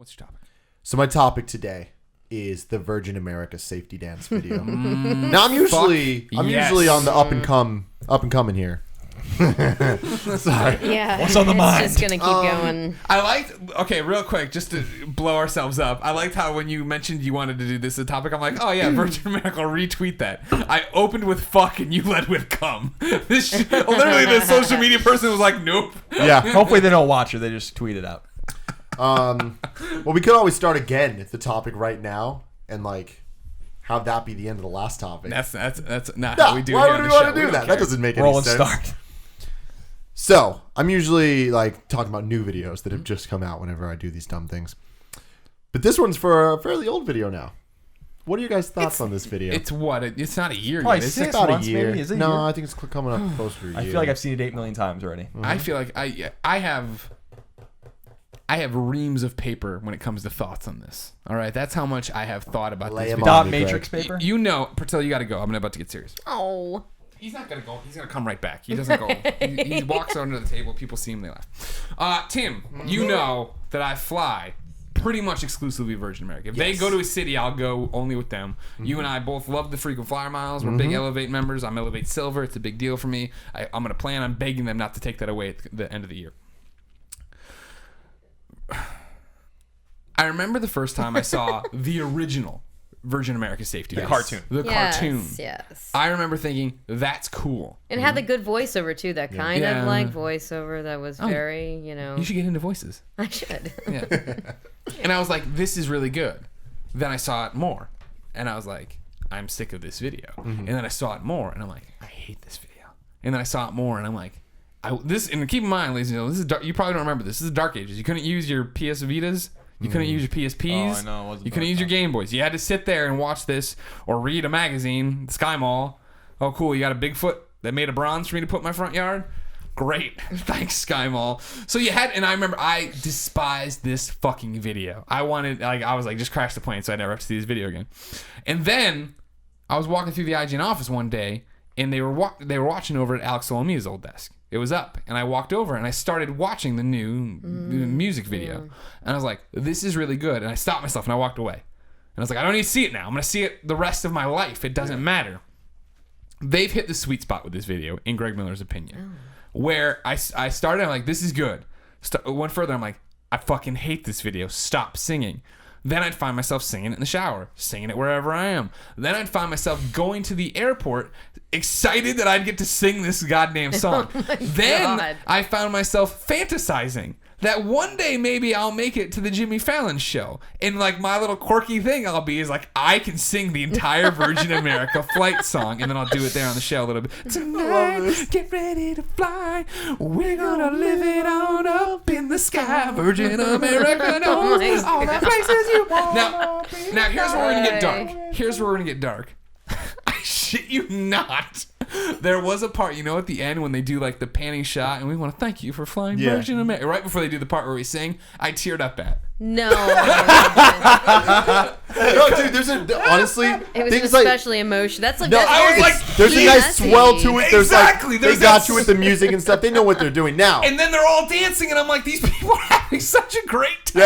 What's your topic? So my topic today is the Virgin America safety dance video. Now I'm usually on the up and coming here. Sorry. Yeah. What's on the mind? It's just going to keep going. I liked, okay, real quick, just to blow ourselves up. I liked how when you mentioned you wanted to do this as a topic, I'm like, oh yeah, Virgin America, I'll retweet that. I opened with fuck and you led with cum. This literally, the social media person was like, nope. Yeah. Hopefully they don't watch it. They just tweet it out. Well, we could always start again at the topic right now and like have that be the end of the last topic. That's not how we do it. Why would we want to do that? That doesn't make any sense. Start. So I'm usually like talking about new videos that have just come out whenever I do these dumb things. But this one's for a fairly old video now. What are your guys' thoughts on this video? It's what? It's not a year Probably yet. Is 6 it? about months, a year. maybe? Is it a No, year? I think it's close to a year. I feel like I've seen it 8 million times already. I feel like I have reams of paper when it comes to thoughts on this. All right, that's how much I have thought about Lay this 'em video. on Dot me, matrix Greg. paper? You know, Patel, you got to go. I'm about to get serious. Oh. He's not gonna go. He's gonna come right back. He doesn't go. He walks under the table. People see him. They laugh. Tim, you know that I fly pretty much exclusively Virgin America. If they go to a city, I'll go only with them. You and I both love the frequent flyer miles. We're big Elevate members. I'm Elevate Silver. It's a big deal for me. I'm gonna plan on begging them not to take that away at the end of the year. I remember the first time I saw the original Virgin America safety The vest. cartoon. The cartoon. Yes. I remember thinking, that's cool. It had the good voiceover, too. That kind Yeah. of like voiceover that was very, you know. You should get into voices. I should. Yeah. And I was like, this is really good. Then I saw it more. And I was like, I'm sick of this video. And then I saw it more. And I'm like, I hate this video. And then I saw it more. And I'm like, and keep in mind, ladies and gentlemen, this is dark, you probably don't remember this. This is Dark Ages. You couldn't use your PS Vitas. You couldn't use your PSPs. Oh, I know. It was a You couldn't dark use your time. Game Boys. You had to sit there and watch this or read a magazine, Sky Mall. Oh, cool. You got a Bigfoot that made a bronze for me to put in my front yard? Great. Thanks, Sky Mall. So you had, and I remember I despised this fucking video. I was like, just crash the plane so I never have to see this video again. And then I was walking through the IGN office one day and they were watching over at Alex Solomia's old desk. It was up, and I walked over, and I started watching the new music video. And I was like, this is really good. And I stopped myself, and I walked away. And I was like, I don't need to see it now. I'm going to see it the rest of my life. It doesn't matter. They've hit the sweet spot with this video, in Greg Miller's opinion. Where I started, I'm like, this is good. Went further, I'm like, I fucking hate this video. Stop singing. Then I'd find myself singing it in the shower, singing it wherever I am. Then I'd find myself going to the airport, excited that I'd get to sing this goddamn song. Then I found myself fantasizing that one day maybe I'll make it to the Jimmy Fallon show. And like my little quirky thing I'll be is like, I can sing the entire Virgin America flight song, and then I'll do it there on the show a little bit. Tonight, get ready to fly. We're gonna live it on up in the sky. Virgin America knows all the places you want. Now here's where we're gonna get dark. Here's where we're gonna get dark. I shit you not. There was a part, at the end when they do like the panning shot, and we want to thank you for flying Virgin America. Right before they do the part where we sing, I teared up at. No. No, dude, honestly, It was things especially emotional. That's like, No, that's I was very like, there's a nice messy. swell to it. There's Exactly, like, there's they got that you with the music and stuff. They know what they're doing now. And then they're all dancing, and I'm like, these people are having such a great time.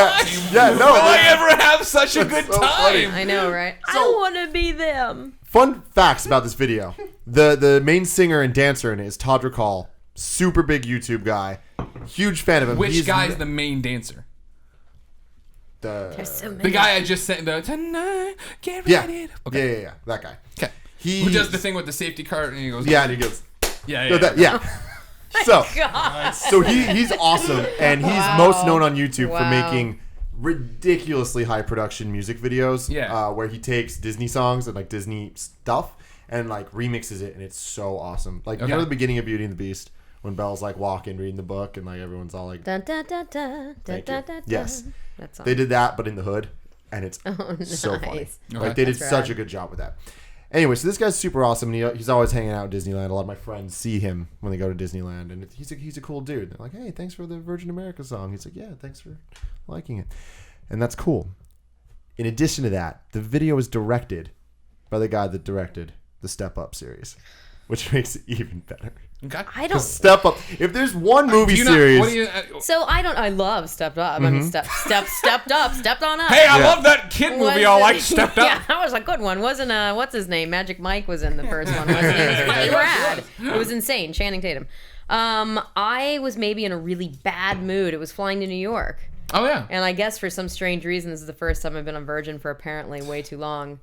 Yeah, no. Will I ever have such a good so funny. time? I know, right? I So- want to be them. Fun facts about this video. The main singer and dancer in it is Todd Recall. Super big YouTube guy. Huge fan of him. Which guy's the main dancer? There's so many. The guy I just sent the tonight, get Yeah. ready. To... Yeah. That guy. Okay. He Who does the thing with the safety cart and he goes, Yeah, and he goes, yeah. So, God. so he's awesome, and he's most known on YouTube for Wow. making ridiculously high production music videos. Yeah. Where he takes Disney songs and like Disney stuff and like remixes it, and it's so awesome. Like you know the beginning of Beauty and the Beast when Belle's like walking, reading the book, and like everyone's all like, Dun, dun, dun, dun, dun, Thank dun, you. dun, Yes. dun. That song. they did that, but in the hood, and it's so funny. nice. Like they did That's such rad. a good job with that. Anyway, so this guy's super awesome, and he's always hanging out at Disneyland. A lot of my friends see him when they go to Disneyland, and he's a cool dude. They're like, hey, thanks for the Virgin America song. He's like, yeah, thanks for liking it. And that's cool. In addition to that, the video is directed by the guy that directed the Step Up series, which makes it even better. Okay. I don't. Step Up. If there's one movie series, So I love Stepped Up. I mean, stepped up, stepped on up. Hey, I Yeah. love that kid movie. I like Stepped Up. Yeah, that was a good one. Wasn't what's his name? Magic Mike was in the first one. Wasn't he? It was fucking rad. It was insane. Channing Tatum. I was maybe in a really bad mood. It was flying to New York. Oh yeah. And I guess for some strange reason, this is the first time I've been on Virgin for apparently way too long.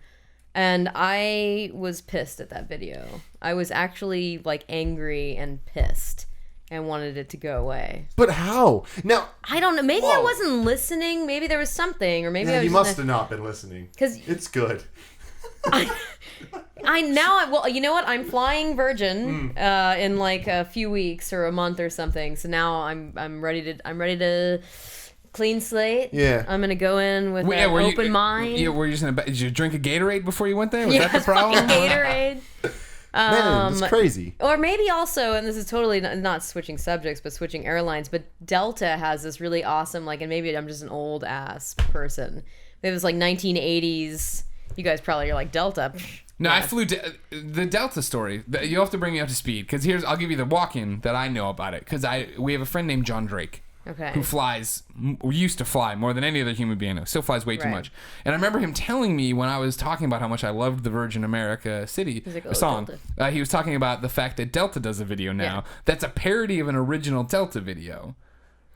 And I was pissed at that video. I was actually like angry and pissed and wanted it to go away. but how? Now, I don't know. Maybe I wasn't listening. Maybe there was something, or maybe I was you just must have not been listening. 'Cause- it's good. well, you know what? I'm flying Virgin in like a few weeks or a month or something. So now I'm ready to clean slate. Yeah. I'm gonna go in with an open mind. Yeah, were you just did you drink a Gatorade before you went there? Was Yeah, that the problem? fucking Gatorade. Man, it's crazy. Or maybe also, and this is totally not switching subjects, but switching airlines, but Delta has this really awesome, like, and maybe I'm just an old ass person. It was like 1980s. You guys probably are like, Delta. No, I flew the Delta story. You have to bring me up to speed because I'll give you the walk-in that I know about it because we have a friend named John Drake. Okay. Who used to fly more than any other human being. Still flies way too Right. much. And I remember him telling me when I was talking about how much I loved the Virgin America City like, oh, song. Delta. He was talking about the fact that Delta does a video now that's a parody of an original Delta video.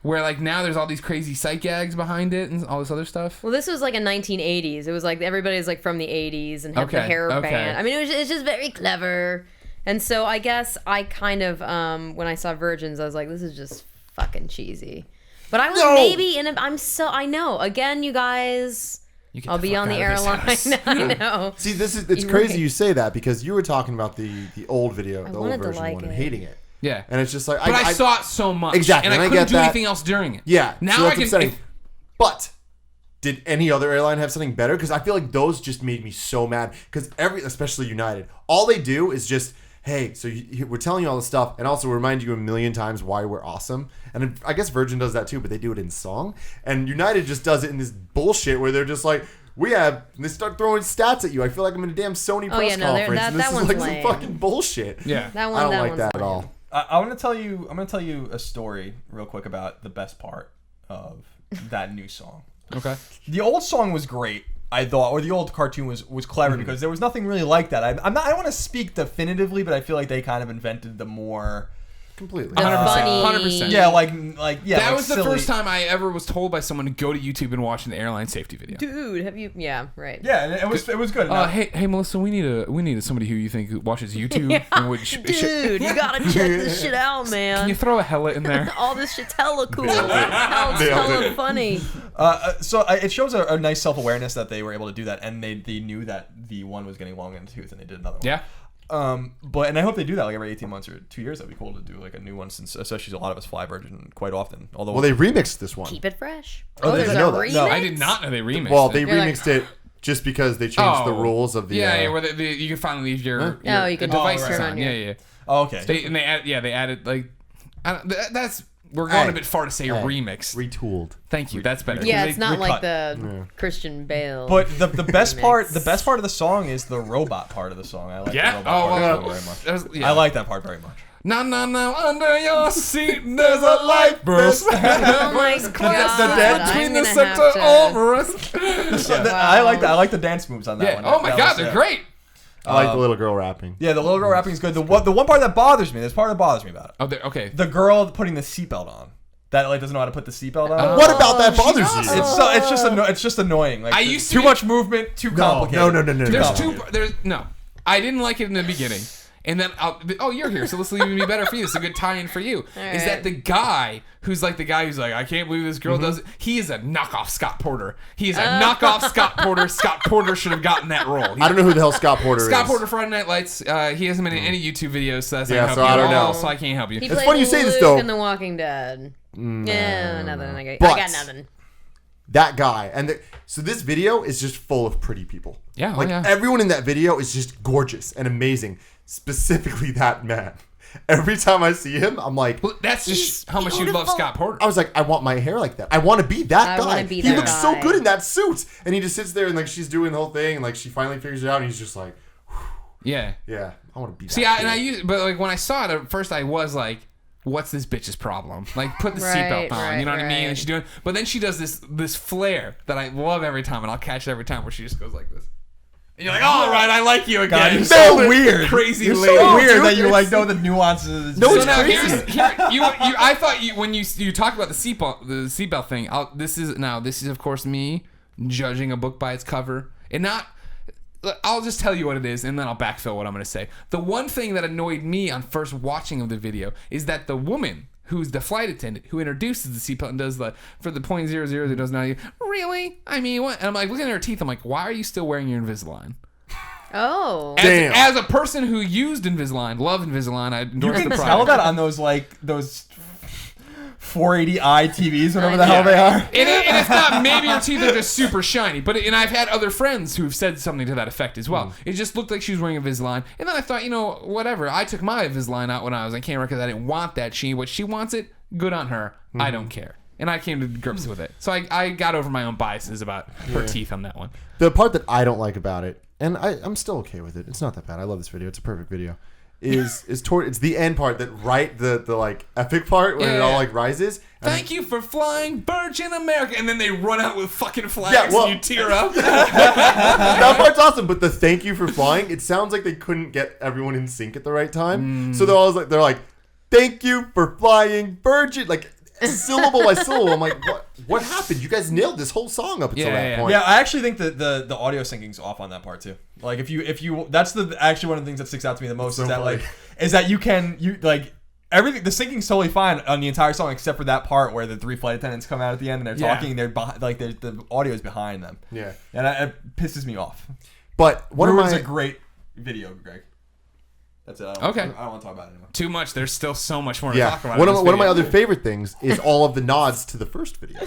Where like now there's all these crazy sight gags behind it and all this other stuff. Well, this was like a 1980s. It was like everybody's like from the 80s and had the hair band. I mean, it's just very clever. And so I guess I kind of, when I saw Virgins, I was like, this is just fucking cheesy. But I was maybe in a, I know. Again, you guys, I'll be on the airline. I know. See, it's crazy you say that because you were talking about the old video, the old version one, and hating it. Yeah. And it's just like... But I saw it so much. Exactly. And I couldn't do anything else during it. Yeah. Now so I that's can... upsetting. But did any other airline have something better? Because I feel like those just made me so mad. Because especially United, all they do is just... Hey, so we're telling you all this stuff, and also remind you a million times why we're awesome. And I guess Virgin does that too, but they do it in song. And United just does it in this bullshit where they're just like, and they start throwing stats at you. I feel like I'm in a damn Sony press conference, and this is like some fucking bullshit. Yeah, I don't like that at all. I'm gonna tell you a story real quick about the best part of that new song. Okay. The old song was great, I thought, or the old cartoon was clever because there was nothing really like that. I don't want to speak definitively, but I feel like they kind of invented the more completely 100%. Yeah, that was the first time I ever was told by someone to go to YouTube and watch an airline safety video. Dude, have you? Yeah, right. Yeah, and it was good. Hey Melissa, we need somebody who you think watches YouTube. And would Dude, you gotta check this shit out, man. Can you throw a hella in there? All this shit's hella cool. Hella funny. So it shows a nice self-awareness that they were able to do that, and they knew that the one was getting long in the tooth, and they did another one. Yeah. And I hope they do that like every 18 months or 2 years. That'd be cool to do like a new one, since especially a lot of us fly Virgin quite often. Although they remixed this one. Keep it fresh. There's a know that. remix? No, I did not know they remixed. Well, they it. remixed it just because they changed the rules of the. where you can finally leave your you can devices turn on. your... Yeah. Oh, okay. They added like we're going a bit far to say remix. Retooled. Thank you. That's better. Yeah, it's not like the Christian Bale. But the best part of the song is the robot part of the song. I like the robot part very much. I like that part very much. No, under your seat there's a light burst. Oh my god! The dead between the sector over us. I like that. I like the dance moves on that one. Oh my god, they're great. I like the little girl rapping. Yeah, the little girl rapping is good. The one part that bothers me. There's part that bothers me about it. Oh, okay. The girl putting the seatbelt on. That like doesn't know how to put the seatbelt on. What about that bothers you? It's just annoying. Like I used too much movement, too complicated. No. I didn't like it in the beginning. And then, you're here, so this will even be better for you. It's a good tie-in for you. Right. Is that the guy who's like, I can't believe this girl does it. He is a knockoff Scott Porter. He is a knockoff Scott Porter. Scott Porter should have gotten that role. I don't know who the hell Scott Porter is. Scott Porter, Friday Night Lights. He hasn't been in any YouTube videos, so that's not helping so I don't at all, know. so I can't help you. He It's played funny you say this, Luke though. in The Walking Dead. Yeah, nothing. I But- got nothing. That guy. So this video is just full of pretty people. Yeah, everyone in that video is just gorgeous and amazing. Specifically that man. Every time I see him, I'm like... Well, that's just how much you love Scott Porter. I was like, I want my hair like that. I want to be that guy. Be he that looks guy. so good in that suit. And he just sits there and like she's doing the whole thing and like she finally figures it out and he's just like... Yeah. Yeah, I want to be. See, but like when I saw it at first, I was like, "What's this bitch's problem? Like, put the seatbelt on." You know what I mean? And she's doing, but then she does this flare that I love every time, and I'll catch it every time where she just goes like this. And you're like, all right, I like you again. God, you're so weird. Crazy You're lady. so weird that you like know the nuances of this. No, so now I thought when you talked about the seatbelt thing. This is of course me judging a book by its cover, and not. I'll just tell you what it is, and then I'll backfill what I'm going to say. The one thing that annoyed me on first watching of the video is that the woman who's the flight attendant who introduces the seatbelt and does for the .00 that does not really. I mean, what? And I'm like looking at her teeth. I'm like, why are you still wearing your Invisalign? Oh, as a person who used Invisalign, love Invisalign, I endorse the product. You can tell that on those 480i TVs, whatever the hell they are. And it's not, maybe your teeth are just super shiny, and I've had other friends who've said something to that effect as well. It just looked like she was wearing Invisalign, and then I thought, whatever. I took my Invisalign out when I was on camera because I didn't want that. What she wants it, good on her. I don't care. And I came to grips with it. So I got over my own biases about her teeth on that one. The part that I don't like about it, and I'm still okay with it. It's not that bad. I love this video. It's a perfect video. It's the end part that the like epic part when it all like rises. Thank you for flying Virgin America, and then they run out with fucking flags and you tear up. That part's awesome, but the thank you for flying, it sounds like they couldn't get everyone in sync at the right time. So they're like, thank you for flying Virgin, like syllable by syllable. I'm like, what happened? You guys nailed this whole song up until that point. Yeah, I actually think that the audio syncing's off on that part too. Like if you that's actually one of the things that sticks out to me the most is that you everything, the syncing's totally fine on the entire song except for that part where the 3 flight attendants come out at the end and they're talking and they're the audio's behind them. Yeah, and it pisses me off. But Ruin's a great video, Greg. That's it. I don't want to talk about it anymore. Too much. There's still so much more to talk about. One of my other favorite things is all of the nods to the first video.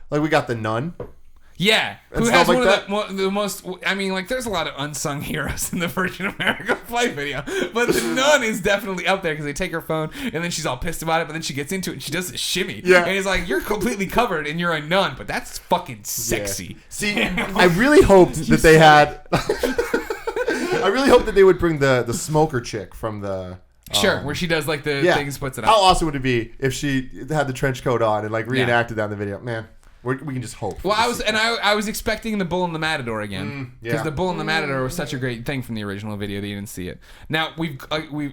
Like we got the nun. Yeah, who has one of the most. I mean, like, there's a lot of unsung heroes in the Virgin America flight video, but the nun is definitely up there because they take her phone and then she's all pissed about it, but then she gets into it and she does a shimmy. Yeah, and he's like, "You're completely covered and you're a nun, but that's fucking sexy." Yeah. See, I really hoped that they had. I really hope that they would bring the smoker chick from the. Where she does like the things, puts it up. How awesome would it be if she had the trench coat on and like reenacted that in the video? Man. We can just hope. Well, I was expecting the Bull and the Matador again because the Bull and the Matador was such a great thing from the original video that you didn't see it. Now we've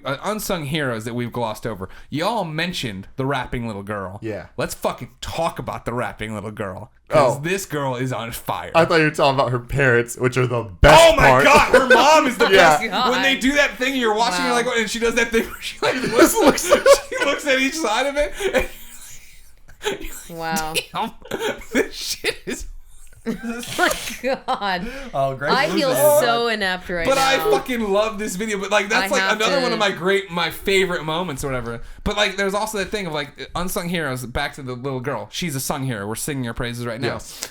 unsung heroes that we've glossed over. Y'all mentioned the rapping little girl. Yeah. Let's fucking talk about the rapping little girl because this girl is on fire. I thought you were talking about her parents, which are the best. Oh my god, her mom is the best. When they do that thing, you're watching her like, and she does that thing where she like looks at each side of it. And wow. Damn, this shit is. Oh my god. Oh, great. I feel so inept right now. But I fucking love this video. But like that's like another one of my favorite moments or whatever. But like there's also that thing of like unsung heroes. Back to the little girl. She's a sung hero. We're singing her praises right now. Yes.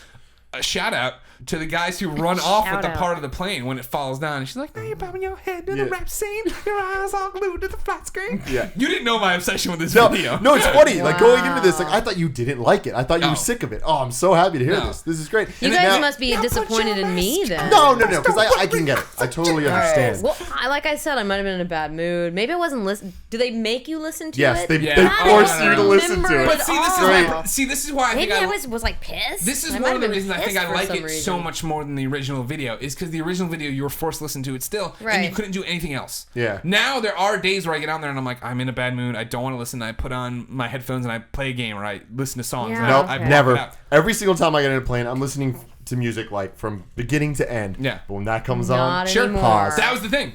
A shout out to the guys who run off with the part of the plane when it falls down. And she's like, now you're bobbing your head to the rap scene. Your eyes all glued to the flat screen. Yeah. You didn't know my obsession with this video. No, it's funny. Wow. Like going into this, like I thought you didn't like it. I thought you were sick of it. Oh, I'm so happy to hear this. This is great. You guys must be disappointed in me then. No, because I can get it. I totally understand. Well, like I said, I might have been in a bad mood. Maybe I wasn't listening. Do they make you listen to it? Yes, they force you to listen to it. But this is why I think maybe I was like pissed. This is one of the reasons I think I like it so much more than the original video is because the original video you were forced to listen to it still, and you couldn't do anything else. Yeah. Now there are days where I get on there and I'm like, I'm in a bad mood. I don't want to listen. I put on my headphones and I play a game or I listen to songs. Yeah, nope, never. Every single time I get in a plane, I'm listening to music like from beginning to end. Yeah. But when that comes on, pause. That was the thing.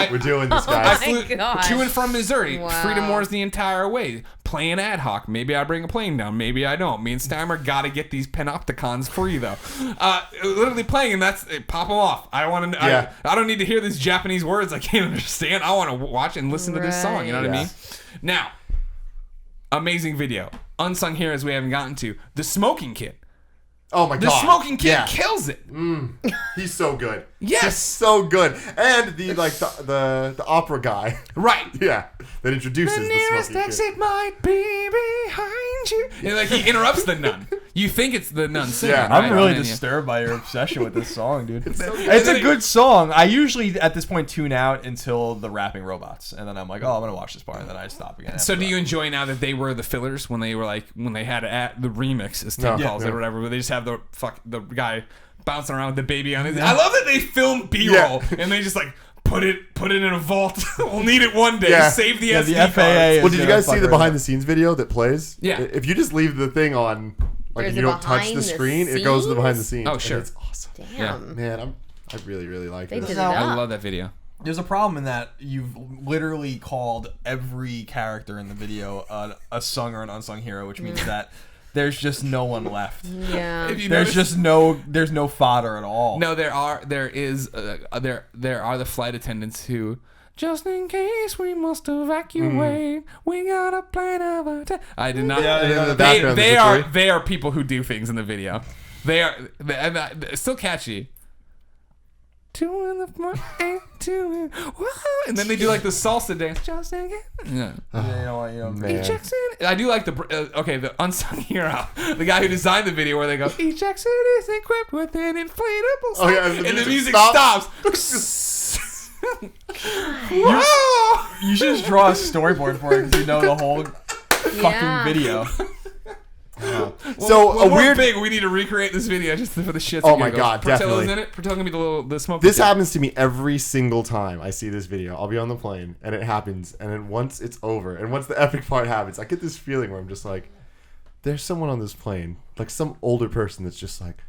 We're doing this, guys. I flew to and from Missouri. Wow. Freedom Wars the entire way. Playing ad hoc. Maybe I bring a plane down. Maybe I don't. Me and Steimer got to get these Panopticons free, though. Literally playing, and that's it. Pop them off. I want to. I don't need to hear these Japanese words I can't understand. I want to watch and listen to this song. You know what I mean? Now, amazing video. Unsung heroes we haven't gotten to. The Smoking Kid. Oh my god. The Smoking Kid kills it. He's so good. Yes. He's so good. And the opera guy. Right. Yeah. That introduces the nearest Smoking exit Kid. might be behind you. And like he interrupts the nun. You think it's the nun singing. Yeah, right? I'm really And then disturbed by your obsession with this song, dude. It's so It's a good song. I usually, at this point, tune out until the rapping robots. And then I'm like, oh, I'm going to watch this part. And then I stop again. So after do you that. enjoy now that they were the fillers when they were like when they had the remix as Tim No. calls Yeah. it or whatever, where they just have the guy bouncing around with the baby on his. I love that they film B-roll and they just like put it in a vault. We'll need it one day. Yeah. Save the Yeah, SD the cards. FAA Well, did you gonna guys fuck see the around. behind the scenes video that plays? Yeah. If you just leave the thing on, like, There's and you a don't touch behind the the screen, it goes to the behind the scenes. Oh, and sure. it's awesome. Damn. Man, I really, really like They it. did it No, up. I love that video. There's a problem in that you've literally called every character in the video a sung or an unsung hero, which means that there's just no one left. Yeah. If you There's notice- just there's no fodder at all. No, there are the flight attendants who, just in case we must evacuate, we got a plan of attack. I did not. Yeah, And in the they background, they there's a are tree. they are people who do things in the video. They are it's still catchy. Two in the front, and two in, whoa, and then they do like the salsa dance. Just in case. Yeah. Man. Each exit. I do like the unsung hero, the guy who designed the video where they go, each exit is equipped with an inflatable. Oh, yeah, and the music stops. stops. Whoa! You should just draw a storyboard for it because you know the whole fucking Yeah. video. So When a we're weird. big, we need to recreate this video just for the shits. Oh and my giggles. God, Portillo's definitely. in it. Portillo's gonna be the smoking. This gun. happens to me every single time I see this video. I'll be on the plane and it happens, and then once it's over, and once the epic part happens, I get this feeling where I'm just like, there's someone on this plane, like some older person that's just like,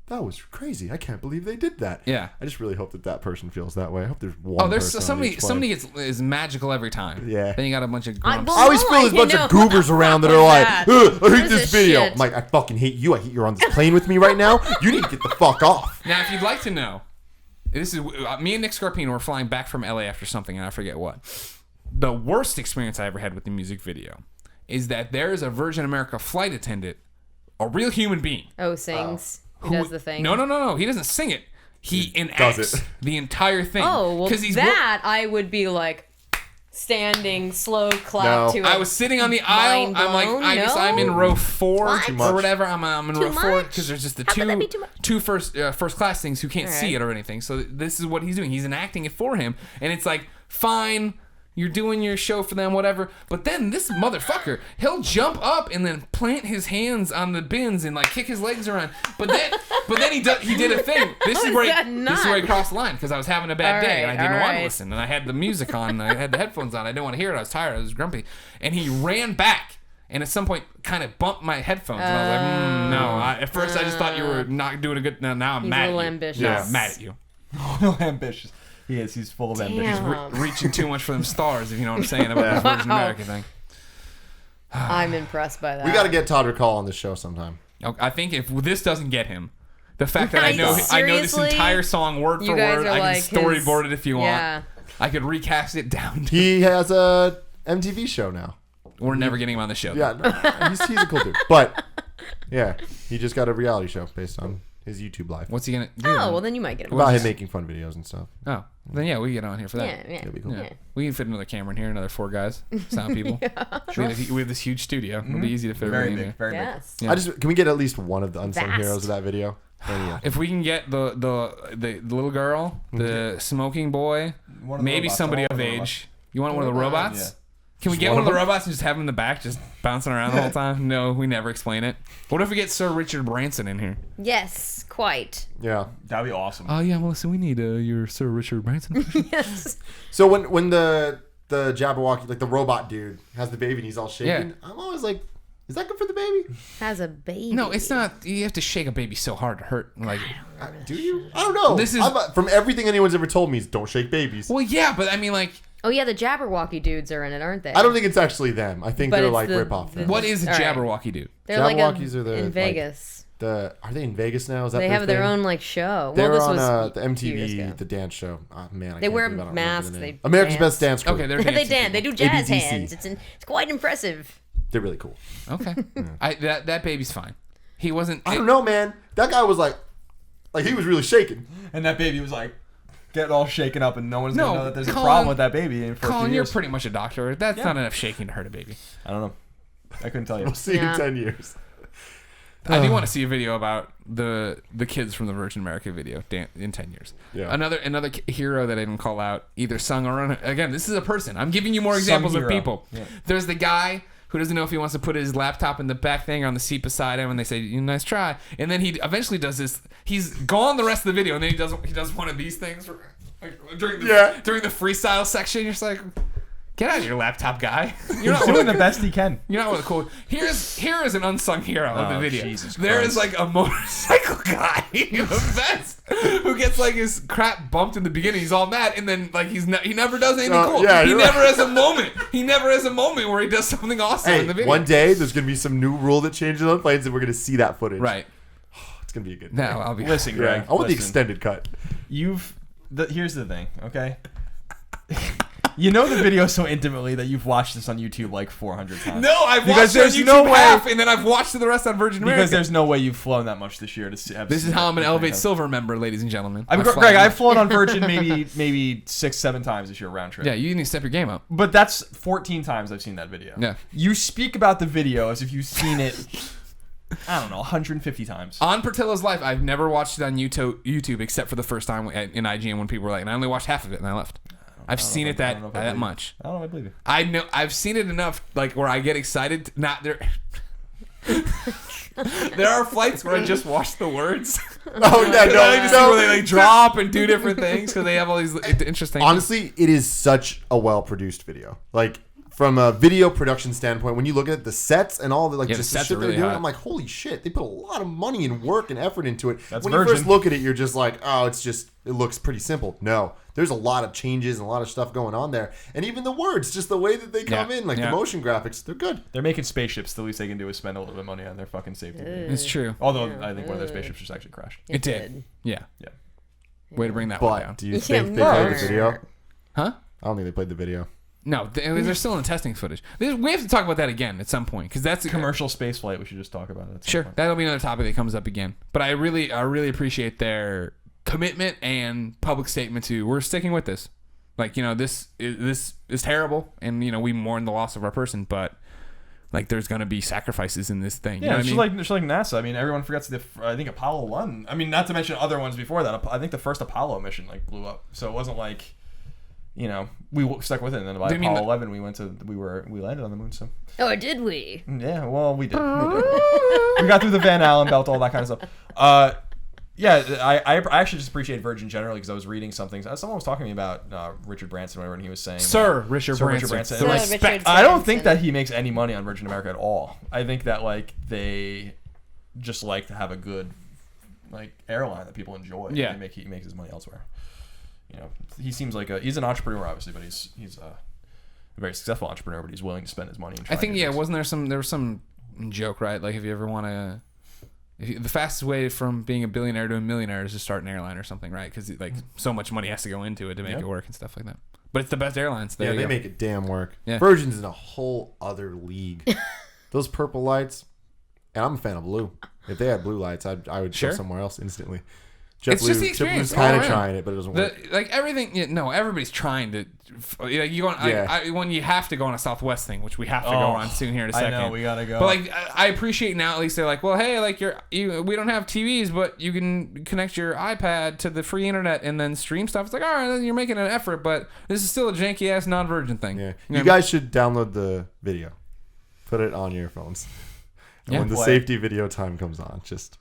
that was crazy. I can't believe they did that. Yeah. I just really hope that person feels that way. I hope there's one. Oh, there's person on somebody. each plane. Somebody is magical every time. Yeah. Then you got a bunch of I- grumps. well, I always No, feel there's a I bunch know. of goobers around that What are was like, that? "Ugh, I What hate is this this video. shit? I'm like, I fucking hate you. I hate you're on this plane with me right now. You need to get the fuck off. Now, if you'd like to know, this is me and Nick Scarpino were flying back from LA after something, and I forget what. The worst experience I ever had with the music video is that there is a Virgin America flight attendant, a real human being. Oh, sings. He who- does the thing. No. He doesn't sing it. He enacts does it. the entire thing. Oh, well, he's that I would be like standing, slow clap No. to it. I was sitting on the aisle. Mind I'm like, blown? I guess No? I'm in row 4 What? Too much. or whatever. I'm in Too row 4 much? because there's just the How could that be too much? two first class things who can't see Alright. it or anything. So this is what he's doing. He's enacting it for him, and it's like, fine. You're doing your show for them, whatever. But then this motherfucker, he'll jump up and then plant his hands on the bins and like kick his legs around. But then he did a thing. This How is is where that this is where he not? crossed the line because I was having a bad day and I didn't want to Alright. listen and I had the music on and I had the headphones on. I didn't want to hear it. I was tired. I was grumpy. And he ran back and at some point kind of bumped my headphones and I was like, no. At first I just thought you were not doing a good. Now I'm He's mad a little at you. ambitious. Now I'm mad at you. Ambitious. He is. He's full of ambition. Damn. Reaching too much for them stars, if you know what I'm saying about the Virgin Wow. America thing. I'm impressed by that. We got to get Todd Recall on this show sometime. I think if this doesn't get him, the fact that I know this Seriously? entire song word for You guys word, are I like can storyboard it if you want. Yeah. I could recast it down. He has a MTV show now. We're never getting him on the show. Yeah, no, he's a cool dude. But yeah, he just got a reality show based on his YouTube live What's he gonna do? Oh, well, then you might get him. about him making fun videos and stuff. Oh, then yeah, we can get on here for that. Yeah, yeah. That'd be cool. Yeah. Yeah. We can fit another camera in here, another 4 guys, sound people. We have this huge studio. It'll be easy to fit Very everything in big. here. Very big. Yes. Yeah. Can we get at least one of the unsung Vast. heroes of that video? Any If we can get the little girl, the smoking boy, One of the maybe robots. somebody I of want one of the age. You want one of the robots? Yeah. Can we Just get one one of the of them? robots and just have him in the back, just bouncing around the whole time? No, we never explain it. What if we get Sir Richard Branson in here? Yes, quite. Yeah. That'd be awesome. Oh yeah, Melissa, we need your Sir Richard Branson. Yes. So when the Jabberwocky, like the robot dude, has the baby and he's all shaking, Yeah. I'm always like, is that good for the baby? Has a baby. No, it's not. You have to shake a baby so hard to hurt. Like, Do you? I don't know. This is- from everything anyone's ever told me is don't shake babies. well, yeah, but I mean, like, Oh yeah, the Jabberwocky dudes are in it, aren't they? I don't think it's actually them. I think But they're it's like the- rip-off the- them. what is a All right. Jabberwocky dude? They're like Jabberwockies are the, in like, Vegas. Are they in Vegas now? Is that They their have their thing? own like show. They're well, this on was the a few years MTV, ago. the dance show. Oh, man, I They can't wear believe I don't remember masks, the name. they America's dance. Best Dance Crew. Okay, they're they dancing dance. They people. do jazz ABDC. hands. It's quite impressive. They're really cool. Okay, that baby's fine. He wasn't. I don't know, man. That guy was like he was really shaking. And that baby was like getting all shaken up, and no one's No, gonna know that there's a Colin- problem with that baby. In for a Colin, few you're years. pretty much a doctor. That's Yeah. not enough shaking to hurt a baby. I don't know. I couldn't tell you. We'll see Yeah. in 10 years. I do want to see a video about the kids from the Virgin America video in 10 years. Yeah. Another hero that I didn't call out, either sung or again, this is a person. I'm giving you more examples of people. Yeah. There's the guy who doesn't know if he wants to put his laptop in the back thing or on the seat beside him, and they say, nice try. And then he eventually does this. He's gone the rest of the video, and then he does one of these things during the freestyle section. You're just like, get out of your laptop, guy. You're not doing the best he can. You're not one of the cool. Here is an unsung hero of the video. Jesus there Christ. is like a motorcycle guy in a vest who gets like his crap bumped in the beginning. He's all mad, and then like he never does anything cool. Yeah, he never right. has a moment. He never has a moment where he does something awesome in the video. One day there's gonna be some new rule that changes on planes, and we're gonna see that footage. Right. It's gonna be a good. No, I'll be. Listen, Greg. I want the extended cut. Here's the thing, okay? You know the video so intimately that you've watched this on YouTube like 400 times. No, I've because watched it on there's YouTube no way, half, and then I've watched the rest on Virgin America. Because there's no way you've flown that much this year to see. This is how I'm an Elevate Silver member, ladies and gentlemen. I mean, Greg, I've flown on Virgin maybe 6-7 times this year round trip. Yeah, you need to step your game up. But that's 14 times I've seen that video. Yeah. You speak about the video as if you've seen it, I don't know, 150 times. On Portillo's Life, I've never watched it on YouTube except for the first time in IGN when people were like, and I only watched half of it and I left. I've seen it that much. I don't know if I believe you. I know I've seen it enough, like where I get excited. Not there. There are flights where I just watch the words. Oh yeah, I like to see where they like drop and do different things because they have all these interesting. Honestly, it is such a well-produced video. Like from a video production standpoint, when you look at the sets and all the the just the sets shit are they're really doing, hot. I'm like, holy shit! They put a lot of money and work and effort into it. That's when Virgin. you first look at it, you're just like, oh, it looks pretty simple. No, there's a lot of changes and a lot of stuff going on there, and even the words, just the way that they come in, like the motion graphics, they're good. They're making spaceships. The least they can do is spend a little bit of money on their fucking safety. It's true. Although I think one of their spaceships just actually crashed. It did. Yeah. Yeah. Way to bring that one down. But do you think they played the video? Huh? I don't think they played the video. No, they're still in the testing footage. We have to talk about that again at some point because that's Commercial space flight. We should just talk about it. Sure, that'll be another topic that comes up again. But I really appreciate their commitment and public statement to we're sticking with this. Like this is terrible, and we mourn the loss of our person, but like there's gonna be sacrifices in this thing. Yeah, it's just like NASA. I mean, everyone forgets I think Apollo 1. I mean, not to mention other ones before that. I think the first Apollo mission like blew up, so it wasn't like. We stuck with it, and then by Apollo 11, we landed on the moon. So. Oh, did we? Yeah, well, we did. We got through the Van Allen belt, all that kind of stuff. Yeah, I actually just appreciate Virgin generally because I was reading something. Someone was talking to me about Richard Branson, whatever, and he was saying Richard Branson. Sir Respect. Richard I don't Branson. think that he makes any money on Virgin America at all. I think that like they just like to have a good like airline that people enjoy. Yeah, he makes his money elsewhere. He seems like he's an entrepreneur, obviously, but he's a very successful entrepreneur. But he's willing to spend his money. And I think wasn't there was some joke, right? Like if you ever want to, the fastest way from being a billionaire to a millionaire is to start an airline or something, right? Because like so much money has to go into it to make it work and stuff like that. But it's the best airlines. Yeah, they make it damn work. Yeah. Virgin's in a whole other league. Those purple lights, and I'm a fan of blue. If they had blue lights, I would go somewhere else instantly. It's just the experience. JetBlue's kind of trying it, but it doesn't work. Like everything, everybody's trying to. You go on, when you have to go on a Southwest thing, which we have to go on soon here in a second. I know we gotta go. But like, I appreciate now at least they're like, well, hey, like we don't have TVs, but you can connect your iPad to the free internet and then stream stuff. It's like, all right, then you're making an effort, but this is still a janky ass non-Virgin thing. Yeah, you guys should download the video, put it on your phones, and when the safety video time comes on, just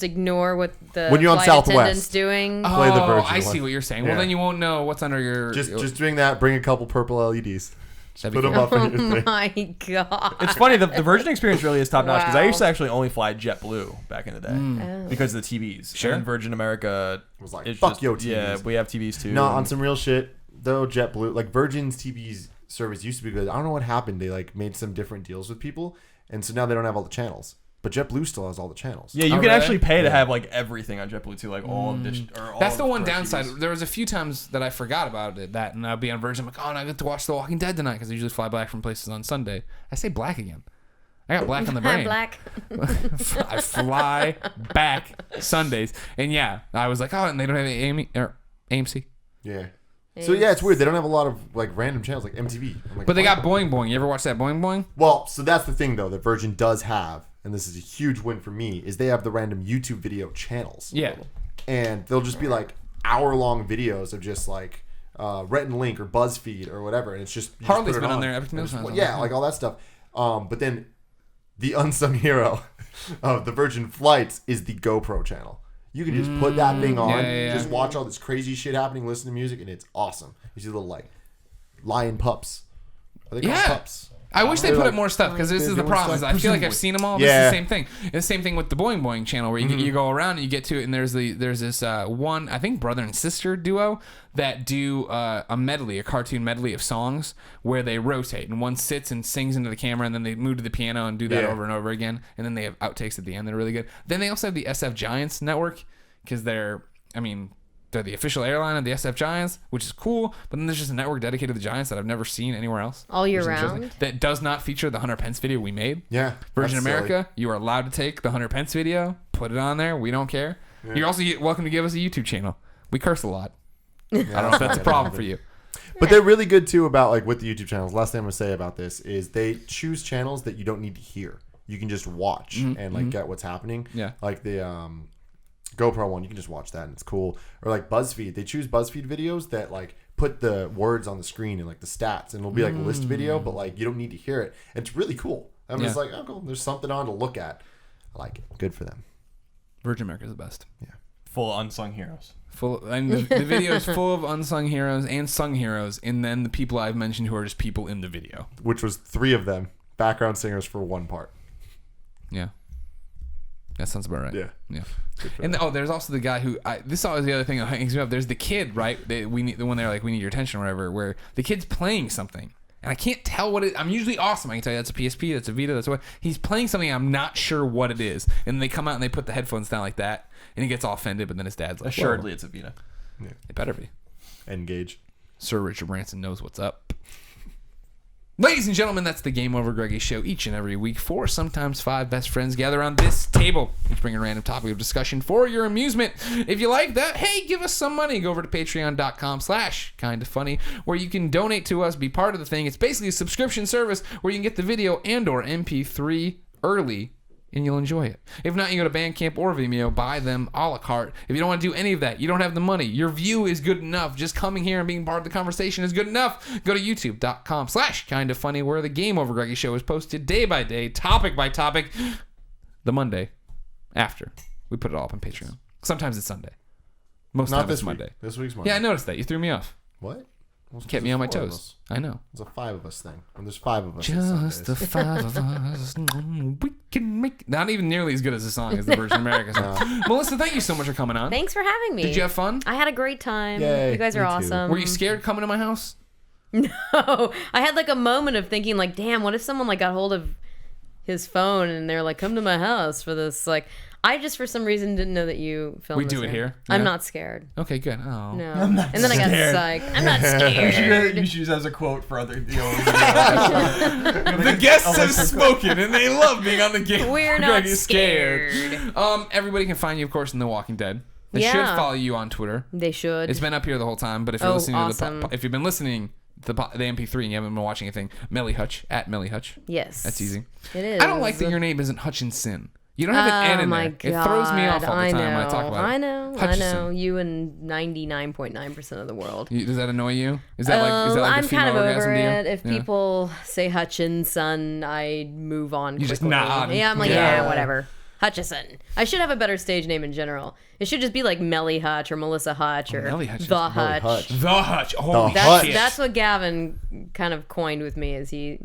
ignore what the when you're on flight Southwest attendant's doing. Play the Virgin I see one. what you're saying. Yeah. Well, then you won't know what's under your. Just doing that. Bring a couple purple LEDs. Put them cool. up on your Oh thing. my god! It's funny, the Virgin experience really is top notch because I Wow. used to actually only fly JetBlue back in the day because of the TVs. Sure. And Virgin America was like, it's fuck just- yo TVs. Yeah, we have TVs too. No, on some real shit though, JetBlue, like Virgin's TV's service used to be good. I don't know what happened. They like made some different deals with people, and so now they don't have all the channels. But JetBlue still has all the channels. Yeah, you Oh, can really? actually pay to have like everything on JetBlue too, like all of this. That's the one downside. There was a few times that I forgot about that, and I'd be on Virgin. I'm like, oh, and I get to watch The Walking Dead tonight because I usually fly back from places on Sunday. I say black again. I got black on the brain. Black. I fly back Sundays, and yeah, I was like, oh, and they don't have AMC. Yeah. So yeah, it's weird. They don't have a lot of like random channels like MTV. I'm like, But they got Boing Boing. You ever watch that Boing Boing? Well, so that's the thing though that Virgin does have, and this is a huge win for me, is they have the random YouTube video channels. Yeah. And they'll just be like hour-long videos of just like Rhett and Link or BuzzFeed or whatever, and it's just Harley's been on there. Everything else. Yeah, like all that stuff. But then the unsung hero of the Virgin Flights is the GoPro channel. You can just put that thing on, just watch all this crazy shit happening, listen to music, and it's awesome. You see little like lion pups. Are they called pups? I wish they put like, up more stuff because this is the problem. Is I feel like I've seen them all. Yeah. It's the same thing. It's the same thing with the Boing Boing channel where you go around and you get to it, and there's this one, I think, brother and sister duo that do a cartoon medley of songs where they rotate, and one sits and sings into the camera, and then they move to the piano and do that over and over again, and then they have outtakes at the end that are really good. Then they also have the SF Giants network because they're the official airline of the SF Giants, which is cool. But then there's just a network dedicated to the Giants that I've never seen anywhere else. All year round? That does not feature the Hunter Pence video we made. Yeah. Virgin America, you are allowed to take the Hunter Pence video, put it on there. We don't care. Yeah. You're also welcome to give us a YouTube channel. We curse a lot. I don't know if that's a problem for you. But they're really good too about like with the YouTube channels. Last thing I'm gonna say about this is they choose channels that you don't need to hear. You can just watch and like get what's happening. Yeah. Like the GoPro one, you can just watch that and it's cool. Or like BuzzFeed, they choose BuzzFeed videos that like put the words on the screen and like the stats, and it'll be like a list video, but like you don't need to hear it. And it's really cool. I'm just like, oh cool, there's something on to look at. I like it. Good for them. Virgin America's the best. Yeah. Full of unsung heroes. The video is full of unsung heroes and sung heroes, and then the people I've mentioned who are just people in the video. Which was 3 of them, background singers for 1 part. Yeah. That sounds about right. Yeah. And there's also the guy who this is always the other thing that hangs me up. There's the kid, right? When they're like, we need your attention or whatever, where the kid's playing something. And I can't tell what it. I'm usually awesome. I can tell you that's a PSP, that's a Vita, that's what. He's playing something I'm not sure what it is. And they come out and they put the headphones down like that, and he gets all offended. But then his dad's like, assuredly, it's a Vita. Yeah. It better be. Engage. Sir Richard Branson knows what's up. Ladies and gentlemen, that's the GameOverGreggy show. Each and every week, 4, sometimes 5 best friends gather around this table. Each bring a random topic of discussion for your amusement. If you like that, hey, give us some money. Go over to patreon.com/kindafunny, where you can donate to us, be part of the thing. It's basically a subscription service where you can get the video and or MP3 early, and you'll enjoy it. If not, you go to Bandcamp or Vimeo, buy them a la carte. If you don't want to do any of that, you don't have the money, your view is good enough. Just coming here and being part of the conversation is good enough. Go to youtube.com/kindafunny, where the GameOverGreggy show is posted day by day, topic by topic, the Monday after. We put it all up on Patreon. Sometimes it's Sunday. Most Not times this it's Monday. Week. This week's Monday. Yeah, I noticed that. You threw me off. What? Kept me on my toes. I know. It's a 5 of us thing. And there's 5 of us. Just the 5 of us. We can make. Not even nearly as good as the song as the Virgin America song. Melissa, thank you so much for coming on. Thanks for having me. Did you have fun? I had a great time. Yay, you guys are me too. awesome. Were you scared coming to my house? No. I had like a moment of thinking like, damn, what if someone like got hold of his phone and they're like, come to my house for this? Like, I just for some reason didn't know that you filmed We this do it here? I'm Yeah. not scared. Okay, good. Oh. No. And then I got psyched. I'm not You scared. should use that as a quote for other. The guests have spoken, and they love being on the game. We're not Greg is scared. Everybody can find you, of course, in The Walking Dead. They Yeah. should follow you on Twitter. They should. It's been up here the whole time, but if you're Oh, listening awesome. to if you've been listening to the MP3 and you haven't been watching anything, Melly Hutch at Melly Hutch. Yes. That's easy. It is. I don't like that your name isn't Hutchinson. You don't have an N in my there. God. It throws me off all the time I when I talk about it. I know. Hutchison. You and 99.9% of the world. Does that annoy you? Is that like I'm a female kind of orgasm over to you? it. If Yeah. people say Hutchinson, I move on quickly. You just nod. Yeah, I'm like, Yeah. yeah, whatever. Hutchison. I should have a better stage name in general. It should just be like Melly Hutch or Melissa Hutch or Melly Hutch is The Melly Hutch. Hutch. The Hutch. Holy Hutch. shit. That's what Gavin kind of coined with me, is he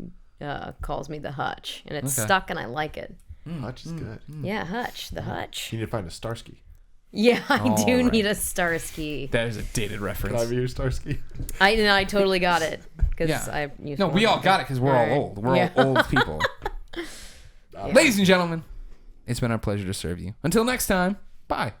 calls me the Hutch, and it's Okay. stuck, and I like it. Hutch is good. Yeah, Hutch, the Hutch. You need to find a Starsky. Yeah, I do Alright. need a Starsky. That is a dated reference. Can I be your Starsky? I totally got it because Yeah. I used No, we one. all got it because we're all Right. old. We're Yeah. all old people. Ladies and gentlemen, it's been our pleasure to serve you. Until next time, bye.